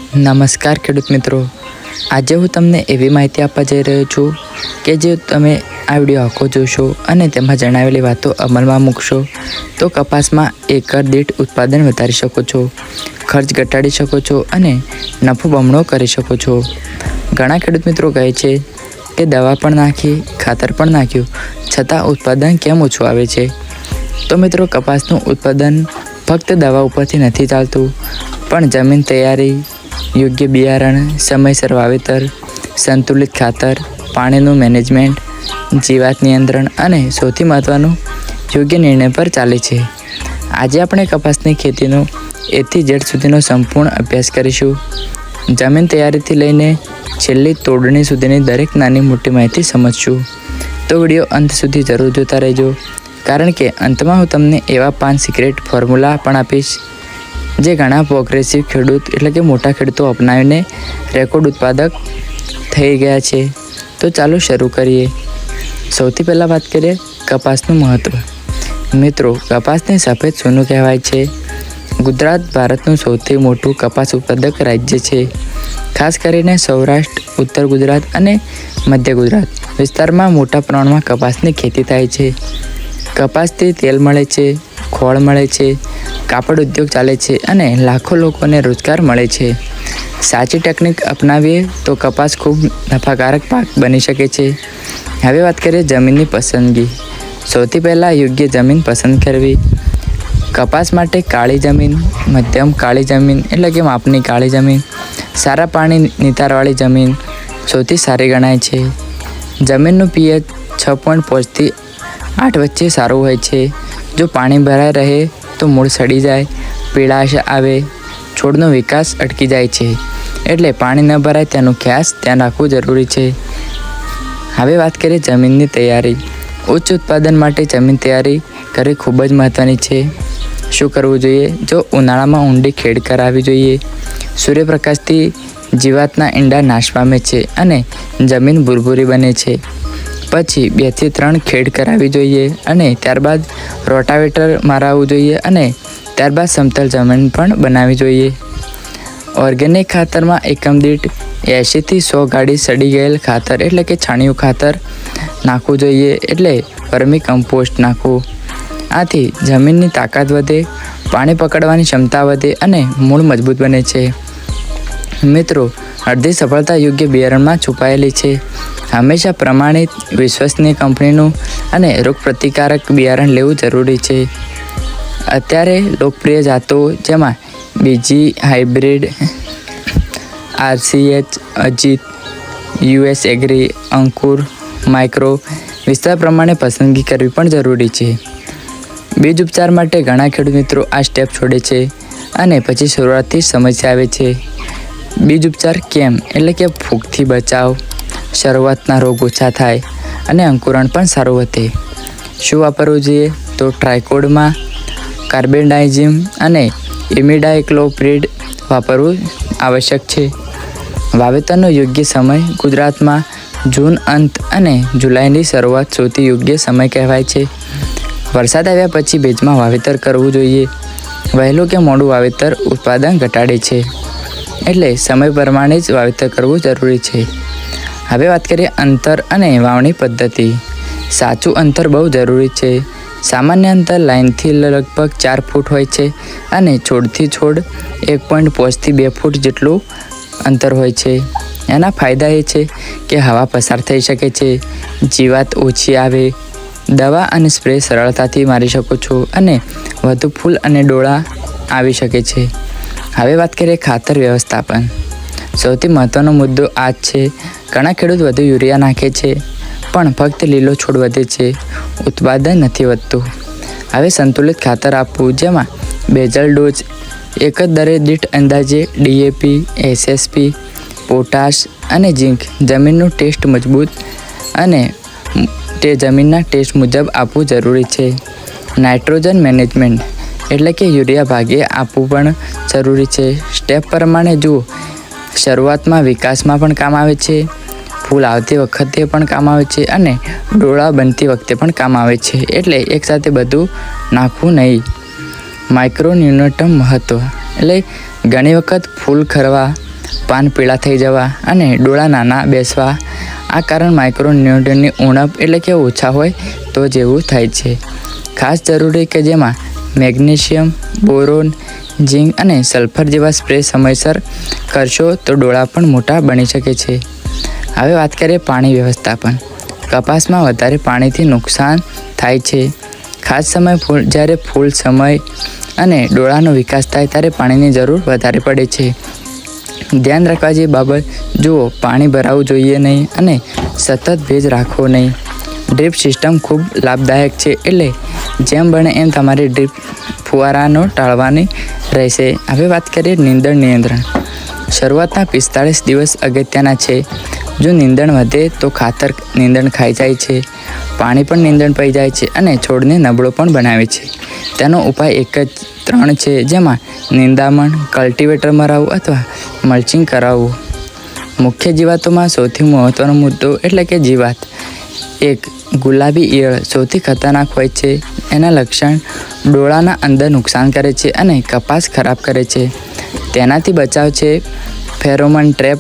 નમસ્કાર ખેડૂત મિત્રો, આજે હું તમને એવી માહિતી આપવા જઈ રહ્યો છું કે જે તમે આ વિડીયો આખો જોશો અને તેમાં જણાવેલી વાતો અમલમાં મૂકશો તો કપાસમાં એકર દીઠ ઉત્પાદન વધારી શકો છો, ખર્ચ ઘટાડી શકો છો અને નફો બમણો કરી શકો છો. ઘણા ખેડૂત મિત્રો કહે છે કે દવા પણ નાખી, ખાતર પણ નાખ્યું, છતાં ઉત્પાદન કેમ ઓછું આવે છે? તો મિત્રો, કપાસનું ઉત્પાદન ફક્ત દવા ઉપરથી નથી ચાલતું, પણ જમીન તૈયારી, યોગ્ય બિયારણ, સમયસર વાવેતર, સંતુલિત ખાતર, પાણીનું મેનેજમેન્ટ, જીવાત નિયંત્રણ અને સૌથી મહત્ત્વનું યોગ્ય નિર્ણય પર ચાલે છે. આજે આપણે કપાસની ખેતીનો A થી Z સુધીનો સંપૂર્ણ અભ્યાસ કરીશું. જમીન તૈયારીથી લઈને છેલ્લી તોડણી સુધીની દરેક નાની મોટી માહિતી સમજશું. તો વિડીયો અંત સુધી જરૂર જોતા રહેજો, કારણ કે અંતમાં હું તમને એવા 5 સિક્રેટ ફોર્મ્યુલા પણ આપીશ જે ઘણા પ્રોગ્રેસિવ ખેડૂત એટલે કે મોટા ખેડૂતો અપનાવીને રેકોર્ડ ઉત્પાદક થઈ ગયા છે. તો ચાલો શરૂ કરીએ. સૌથી પહેલાં વાત કરીએ કપાસનું મહત્ત્વ. મિત્રો, કપાસને સફેદ સોનું કહેવાય છે. ગુજરાત ભારતનું સૌથી મોટું કપાસ ઉત્પાદક રાજ્ય છે. ખાસ કરીને સૌરાષ્ટ્ર, ઉત્તર ગુજરાત અને મધ્ય ગુજરાત વિસ્તારમાં મોટા પ્રમાણમાં કપાસની ખેતી થાય છે. કપાસથી તેલ મળે છે, ખોળ મળે છે, કાપડ ઉદ્યોગ ચાલે છે અને લાખો લોકોને રોજગાર મળે છે. સાચી ટેકનિક અપનાવીએ તો કપાસ ખૂબ નફાકારક પાક બની શકે છે. હવે વાત કરીએ જમીનની પસંદગી. સૌથી પહેલાં યોગ્ય જમીન પસંદ કરવી. કપાસ માટે કાળી જમીન, મધ્યમ કાળી જમીન એટલે કે માપની કાળી જમીન, સારા પાણી નિતારવાળી જમીન સૌથી સારી ગણાય છે. જમીનનું pH 6.5 થી 8 વચ્ચે સારું હોય છે. જો પાણી ભરાઈ રહે તો મૂળ સડી જાય, પીળાશ આવે, છોડનો વિકાસ અટકી જાય છે. એટલે પાણી ન ભરાય તેનું ખાસ ધ્યાન રાખવું જરૂરી છે. હવે વાત કરીએ જમીનની તૈયારી. ઉચ્ચ ઉત્પાદન માટે જમીન તૈયારી કરવી ખૂબ જ મહત્ત્વની છે. શું કરવું જોઈએ? જો ઉનાળામાં ઊંડી ખેડ કરાવવી જોઈએ. સૂર્યપ્રકાશથી જીવાતના ઈંડા નાશ પામે છે અને જમીન ભૂરભૂરી બને છે. પછી 2 થી 3 ખેડ કરાવવી જોઈએ અને ત્યારબાદ રોટાવેટર મારવું જોઈએ અને ત્યારબાદ સમતલ જમીન પણ બનાવવી જોઈએ. ઓર્ગેનિક ખાતરમાં એકમ દીઠ 80 થી 100 ગાડી સડી ગયેલ ખાતર એટલે કે છાણિયું ખાતર નાખવું જોઈએ, એટલે વર્મી કમ્પોસ્ટ નાખવું. આથી જમીનની તાકાત વધે, પાણી પકડવાની ક્ષમતા વધે અને મૂળ મજબૂત બને છે. મિત્રો, અડધી સફળતા યોગ્ય બિયારણમાં છુપાયેલી છે. હંમેશા પ્રમાણિત, વિશ્વસનીય કંપનીનું અને રોગપ્રતિકારક બિયારણ લેવું જરૂરી છે. અત્યારે લોકપ્રિય જાતો જેમાં બીજી hybrid, RCH, Ajeet, US agri, Ankur, micro વિસ્તાર પ્રમાણે પસંદગી કરવી પણ જરૂરી છે. બીજ ઉપચાર માટે ઘણા ખેડૂત મિત્રો આ સ્ટેપ છોડે છે અને પછી શરૂઆતથી સમસ્યા આવે છે. બીજ ઉપચાર કેમ? એટલે કે ફૂગથી બચાવ, શરૂઆતના રોગ ઓછા થાય અને અંકુરણ પણ સારું વધે. શું વાપરવું જોઈએ? તો ટ્રાયકોડમાં કાર્બેન્ડાઇઝિમ અને ઇમિડાક્લોપ્રિડ વાપરવું આવશ્યક છે. વાવેતરનો યોગ્ય સમય. ગુજરાતમાં જૂન અંત અને જુલાઈની શરૂઆત સૌથી યોગ્ય સમય કહેવાય છે. વરસાદ આવ્યા પછી ભેજમાં વાવેતર કરવું જોઈએ. વહેલું કે મોડું વાવેતર ઉત્પાદન ઘટાડે છે, એટલે સમય પ્રમાણે જ વાવેતર કરવું જરૂરી છે. હવે વાત કરીએ અંતર અને વાવણી પદ્ધતિ. સાચું અંતર બહુ જરૂરી છે. સામાન્ય અંતર લાઇનથી લગભગ 4 ફૂટ હોય છે અને છોડથી છોડ 1.5 થી 2 ફૂટ જેટલું અંતર હોય છે. એના ફાયદા એ છે કે હવા પસાર થઈ શકે છે, જીવાત ઓછી આવે, દવા અને સ્પ્રે સરળતાથી મારી શકો છો અને વધુ ફૂલ અને ડોળા આવી શકે છે. હવે વાત કરીએ ખાતર વ્યવસ્થાપન. સૌથી મહત્ત્વનો મુદ્દો આ જ છે. ઘણા ખેડૂત વધુ યુરિયા નાખે છે, પણ ફક્ત લીલો છોડ વધે છે, ઉત્પાદન નથી વધતું. હવે સંતુલિત ખાતર આપવું, જેમાં બેઝલ ડોઝ એક જ દરે દીઠ અંદાજે DAP, SSP, પોટાશ અને ઝીંક જમીનનું ટેસ્ટ મજબૂત અને તે જમીનના ટેસ્ટ મુજબ આપવું જરૂરી છે. નાઇટ્રોજન મેનેજમેન્ટ એટલે કે યુરિયા ભાગે આપવું પણ જરૂરી છે. સ્ટેપ પ્રમાણે જુઓ. શરૂઆતમાં વિકાસમાં પણ કામ આવે છે, ફૂલ આવતી વખતે પણ કામ આવે છે અને ડોળા બનતી વખતે પણ કામ આવે છે. એટલે એકસાથે બધું નાખવું નહીં. માઇક્રો ન્યૂનતમ મહત્ત્વ એટલે ઘણી વખત ફૂલ ખરવા પાન પીળા થઈ જવા અને ડોળા નાના બેસવા. આ કારણ માઇક્રોન્યુટ્રનની ઉણપ એટલે કે ઓછા હોય તો જેવું થાય છે. ખાસ જરૂરી કે જેમાં મેગ્નેશિયમ, બોરોન, ઝીંક અને સલ્ફર જેવા સ્પ્રે સમયસર કરશો તો ડોળા પણ મોટા બની શકે છે. હવે વાત કરીએ પાણી વ્યવસ્થાપન. કપાસમાં વધારે પાણીથી નુકસાન થાય છે. ખાસ સમય જ્યારે ફૂલ સમય અને ડોળાનો વિકાસ થાય ત્યારે પાણીની જરૂર વધારે પડે છે. ધ્યાન રાખવા જેવી બાબત જુઓ, પાણી ભરાવવું જોઈએ નહીં અને સતત ભેજ રાખવો નહીં. ડ્રીપ સિસ્ટમ ખૂબ લાભદાયક છે, એટલે જેમ બને એમ તમારે ડ્રીપ ફુવારાનો ટાળવાની રહેશે. હવે વાત કરીએ નીંદણ નિયંત્રણ. શરૂઆતના 45 દિવસ અગત્યના છે. જો નીંદણ વધે તો ખાતર નીંદણ ખાઈ જાય છે, પાણી પણ નીંદણ પડી જાય છે અને છોડને નબળો પણ બનાવે છે. તેનો ઉપાય એક જ 3 છે, જેમાં નિંદામણ, કલ્ટિવેટર મરાવવું અથવા મલ્ચિંગ કરાવવું. મુખ્ય જીવાતોમાં સૌથી મહત્ત્વનો મુદ્દો એટલે કે જીવાત 1. ગુલાબી ઈયળ સૌથી ખતરનાક હોય છે. એના લક્ષણ ડોળાના અંદર નુકસાન કરે છે અને કપાસ ખરાબ કરે છે. તેનાથી બચાવ છે ફેરોમોન ટ્રેપ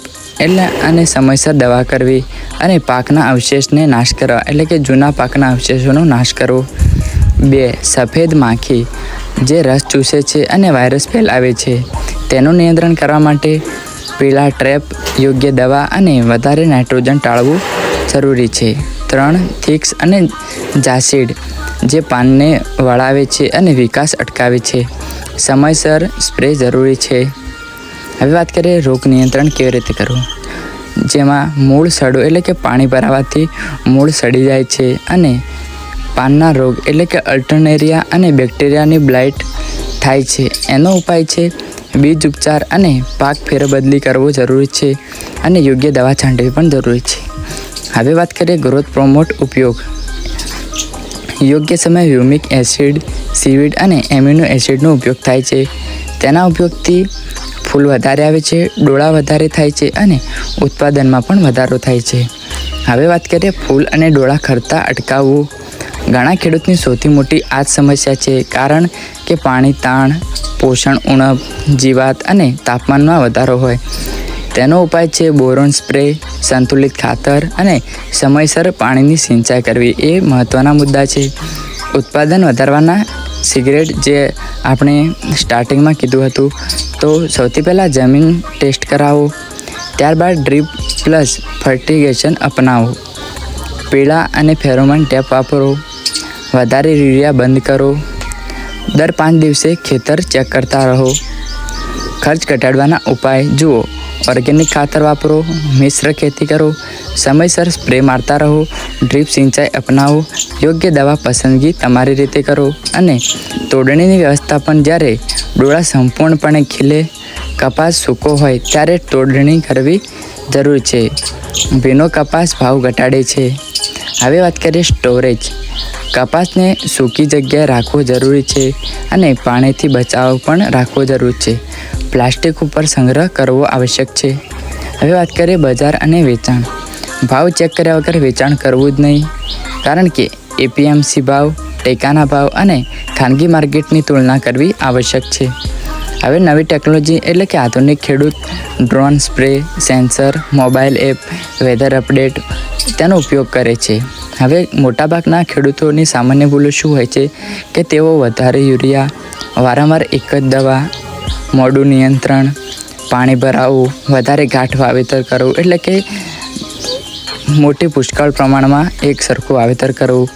અને સમયસર દવા કરવી અને પાકના અવશેષને નાશ કરવા એટલે કે જૂના પાકના અવશેષોનો નાશ કરવો. 2. સફેદ માખી જે રસ ચૂસે છે અને વાયરસ ફેલાવે છે. તેનું નિયંત્રણ કરવા માટે પીળા ટ્રેપ, યોગ્ય દવા અને વધારે નાઇટ્રોજન ટાળવું જરૂરી છે. 3. થિક્સ અને જાસીડ જે પાનને વળાવે છે અને વિકાસ અટકાવે છે. સમયસર સ્પ્રે જરૂરી છે. હવે વાત કરીએ રોગ નિયંત્રણ કેવી રીતે કરવું. જેમાં મૂળ સડો એટલે કે પાણી ભરાવાથી મૂળ સડી જાય છે અને પાનના રોગ એટલે કે અલ્ટરનેરિયા અને બેક્ટેરિયાની બ્લાઇટ થાય છે. એનો ઉપાય છે બીજ ઉપચાર અને પાક ફેરબદલી કરવો જરૂરી છે અને યોગ્ય દવા છાંટવી પણ જરૂરી છે. હવે વાત કરીએ ગ્રોથ પ્રોમોટ ઉપયોગ. યોગ્ય સમય હ્યુમિક એસિડ, સીવીડ અને એમિનો એસિડનો ઉપયોગ થાય છે. તેના ઉપયોગથી ફૂલ વધારે આવે છે, ડોળા વધારે થાય છે અને ઉત્પાદનમાં પણ વધારો થાય છે. હવે વાત કરીએ ફૂલ અને ડોળા ખરતા અટકાવવું. ઘણા ખેડૂતની સૌથી મોટી આ જ સમસ્યા છે, કારણ કે પાણી તાણ, પોષણ ઉણપ, જીવાત અને તાપમાનમાં વધારો હોય. તેનો ઉપાય છે બોરોન સ્પ્રે, સંતુલિત ખાતર અને સમયસર પાણીની સિંચાઈ કરવી. એ મહત્ત્વના મુદ્દા છે. ઉત્પાદન વધારવાના સિગરેટ જે આપણે સ્ટાર્ટિંગમાં કીધું હતું, તો સૌથી પહેલાં જમીન ટેસ્ટ કરાવો, ત્યારબાદ ડ્રીપ પ્લસ ફર્ટિગેશન અપનાવો, પીળા અને ફેરોમોન ટેપ વાપરો, વધારે યુરિયા બંધ કરો, દર 5 દિવસે ખેતર ચેક કરતા રહો. ખર્ચ ઘટાડવાના ઉપાય જુઓ, ઓર્ગેનિક ખાતર વાપરો, મિશ્ર ખેતી કરો, સમયસર સ્પ્રે મારતા રહો, ડ્રીપ સિંચાઈ અપનાવો, યોગ્ય દવા પસંદગી તમારી રીતે કરો અને તોડણીની વ્યવસ્થાપન. જ્યારે ડોળા સંપૂર્ણપણે ખીલે, કપાસ સૂકો હોય ત્યારે તોડણી કરવી જરૂરી છે. ભીનો કપાસ ભાવ ઘટાડે છે. હવે વાત કરીએ સ્ટોરેજ. કપાસને સૂકી જગ્યાએ રાખવો જરૂરી છે અને પાણીથી બચાવ પણ રાખવો જરૂરી છે. પ્લાસ્ટિક ઉપર સંગ્રહ કરવો આવશ્યક છે. હવે વાત કરીએ બજાર અને વેચાણ. ભાવ ચેક કર્યા વગર વેચાણ કરવું જ નહીં, કારણ કે એપીએમસી ભાવ, ટેકાના ભાવ અને ખાનગી માર્કેટની તુલના કરવી આવશ્યક છે. હવે નવી ટેકનોલોજી એટલે કે આધુનિક ખેડૂત drone spray, sensor, mobile app, weather update તેનો ઉપયોગ કરે છે. હવે મોટાભાગના ખેડૂતોની સામાન્ય ભૂલો શું હોય છે કે તેઓ વધારે યુરિયા, વારંવાર એક જ દવા, મોડું નિયંત્રણ, પાણી ભરાવવું, વધારે ગાંઠ વાવેતર કરવું એટલે કે મોટી પુષ્કળ પ્રમાણમાં એક સરખું વાવેતર કરવું.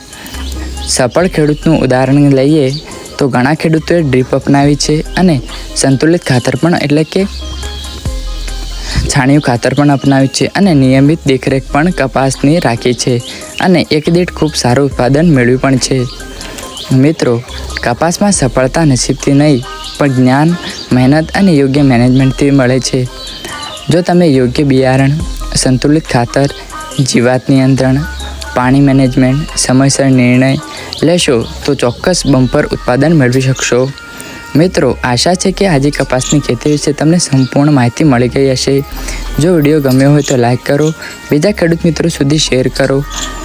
સફળ ખેડૂતનું ઉદાહરણ લઈએ તો ઘણા ખેડૂતોએ ડ્રીપ અપનાવી છે અને સંતુલિત ખાતર પણ એટલે કે છાણિયું ખાતર પણ અપનાવ્યું છે અને નિયમિત દેખરેખ પણ કપાસની રાખી છે અને એક દીઠ ખૂબ સારું ઉત્પાદન મેળવ્યું પણ છે. મિત્રો, કપાસમાં સફળતા નસીબથી નહીં પણ જ્ઞાન, મહેનત અને યોગ્ય મેનેજમેન્ટથી મળે છે. જો તમે યોગ્ય બિયારણ, સંતુલિત ખાતર, જીવાત નિયંત્રણ, પાણી મેનેજમેન્ટ, સમયસર નિર્ણય લેશો તો ચોક્કસ બમ્પર ઉત્પાદન મેળવી શકશો. મિત્રો, આશા છે કે આજે કપાસની ખેતી વિશે તમને સંપૂર્ણ માહિતી મળી ગઈ હશે. જો વિડીયો ગમ્યો હોય તો લાઈક કરો, બીજા ખેડૂત મિત્રો સુધી શેર કરો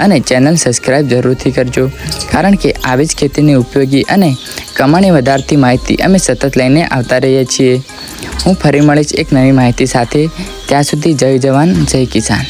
અને ચેનલ સબસ્ક્રાઈબ જરૂરથી કરજો, કારણ કે આવી જ ખેતીની ઉપયોગી અને કમાણી વધારતી માહિતી અમે સતત લઈને આવતા રહીએ છીએ. હું ફરી મળીશ એક નવી માહિતી સાથે. ત્યાં સુધી જય જવાન જય કિસાન.